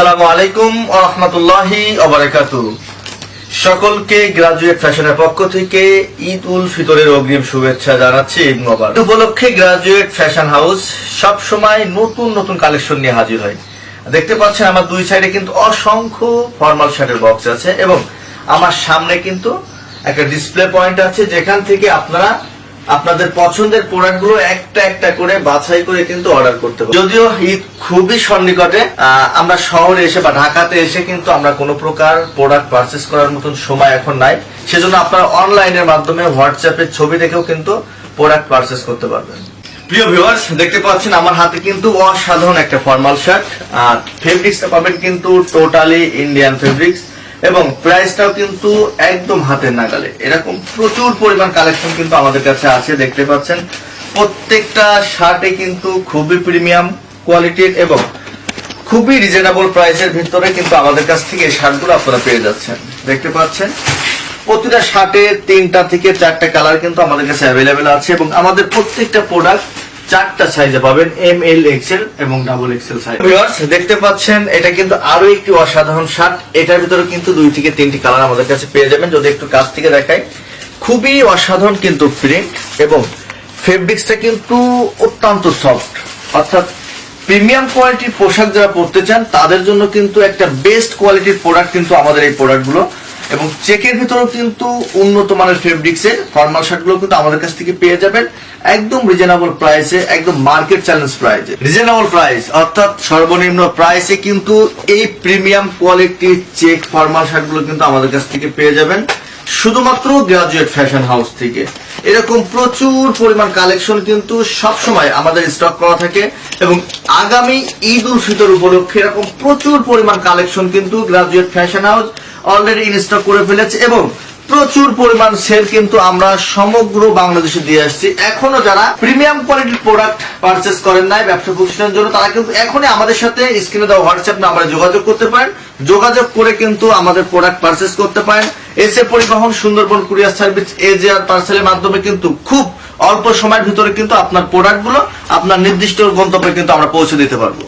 আসসালামু আলাইকুম ওয়া রাহমাতুল্লাহি ওয়া বারাকাতুহু। সকলকে গ্রাজুয়েট ফ্যাশনের পক্ষ থেকে ঈদ উল ফিতরের অগ্রিম শুভেচ্ছা জানাচ্ছি। ঈদ মোবারক উপলক্ষে গ্রাজুয়েট ফ্যাশন হাউস সব সময় নতুন নতুন কালেকশন নিয়ে হাজির হয়। দেখতে পাচ্ছেন আমার দুই সাইডে কিন্তু অসংখ্য ফর্মাল শার্টের বক্স আছে এবং আমার সামনে কিন্তু একটা ডিসপ্লে পয়েন্ট আছে, যেখান থেকে আপনারা আপনাদের পছন্দের প্রোডাক্টগুলো একটা একটা করে বাছাই করে কিন্তু অর্ডার করতে পারবেন। যদিও ঈদ খুবই সন্নিকটে, আমরা শহরে এসে বা ঢাকাতে এসে কিন্তু আমরা কোনো প্রকার প্রোডাক্ট পারচেজ করার মতন সময় এখন নাই, সেজন্য আপনারা অনলাইনের মাধ্যমে হোয়াটসঅ্যাপের ছবি দেখেও কিন্তু প্রোডাক্ট পারচেজ করতে পারবেন। প্রিয় ভিউয়ার্স, দেখতে পাচ্ছেন আমার হাতে কিন্তু অসাধারণ একটা ফর্মাল শার্ট, আর ফেব্রিক্সটা পাবেন কিন্তু টোটালি ইন্ডিয়ান ফেব্রিক্স এবং প্রাইসটাও কিন্তু একদম হাতের নাগালে। এরকম প্রচুর পরিমাণ কালেকশন কিন্তু আমাদের কাছে আছে। দেখতে পাচ্ছেন প্রত্যেকটা শার্টে কিন্তু খুবই প্রিমিয়াম কোয়ালিটির এবং খুবই রিজনেবল প্রাইসের ভিতরে কিন্তু আমাদের কাছ থেকে এই শার্টগুলো আপনারা পেয়ে যাচ্ছেন। দেখতে পাচ্ছেন প্রতিটা শার্টে 3টা থেকে 4টা কালার কিন্তু আমাদের কাছে অ্যাভেলেবেল আছে এবং আমাদের প্রত্যেকটা প্রোডাক্ট 4টা সাইজে পাবেন, এম, এল, এক্সেল এবং ডাবল এক্সেল সাইজ। ভিউয়ার্স, দেখতে পাচ্ছেন এটা কিন্তু আরো একটি অসাধারণ শার্ট। এটার ভিতরে কিন্তু 2 থেকে 3টি কালার আমাদের কাছে পেয়ে যাবেন। যদি একটু কাছ থেকে দেখাই, খুবই অসাধারণ কিন্তু প্রিন্ট এবং ফেব্রিক্সটা কিন্তু অত্যন্ত সফট, অর্থাৎ প্রিমিয়াম কোয়ালিটির পোশাক যারা পরতে চান তাদের জন্য কিন্তু একটা বেস্ট কোয়ালিটির প্রোডাক্ট কিন্তু আমাদের এই প্রোডাক্টগুলো। এবং চেকের ভিতরেও কিন্তু উন্নত মানের ফেব্রিক্সের ফর্মাল শার্টগুলো কিন্তু আমাদের কাছ থেকে পেয়ে যাবেন একদম রিজনেবল প্রাইসে, একদম মার্কেট চ্যালেঞ্জ প্রাইসে। রিজনেবল প্রাইস অর্থাৎ সর্বনিম্ন প্রাইসে কিন্তু এই প্রিমিয়াম কোয়ালিটির চেক ফর্মাল শার্টগুলো কিন্তু আমাদের কাছ থেকে পেয়ে যাবেন শুধুমাত্র গ্রাজুয়েট ফ্যাশন হাউস থেকে। এরকম প্রচুর পরিমাণ কালেকশন কিন্তু সব সময় আমাদের স্টক করা থাকে এবং আগামী ঈদ উল ফিতর উপলক্ষে এরকম প্রচুর পরিমাণ কালেকশন কিন্তু graduate fashion house already in stock করে ফেলেছে এবং প্রচুর পরিমাণ সেল কিন্তু আমরা সমগ্র বাংলাদেশে দিয়ে আসছি। এখনো যারা প্রিমিয়াম কোয়ালিটির প্রোডাক্ট পারচেস করেন নাই ব্যবসা প্রতিষ্ঠানের জন্য, তারা কিন্তু এখনই আমাদের সাথে স্ক্রিনে দেওয়া হোয়াটসঅ্যাপ নাম্বারে যোগাযোগ করতে পারেন। যোগাযোগ করে কিন্তু আমাদের প্রোডাক্ট পারচেস করতে পারেন। এসএ পরিবহন, সুন্দরবন কুরিয়ার সার্ভিস, এজেআর পার্সেলের মাধ্যমে কিন্তু খুব অল্প সময়ের ভিতরে কিন্তু আপনার প্রোডাক্টগুলো আপনার নির্দিষ্ট গন্তব্যে কিন্তু আমরা পৌঁছে দিতে পারবো।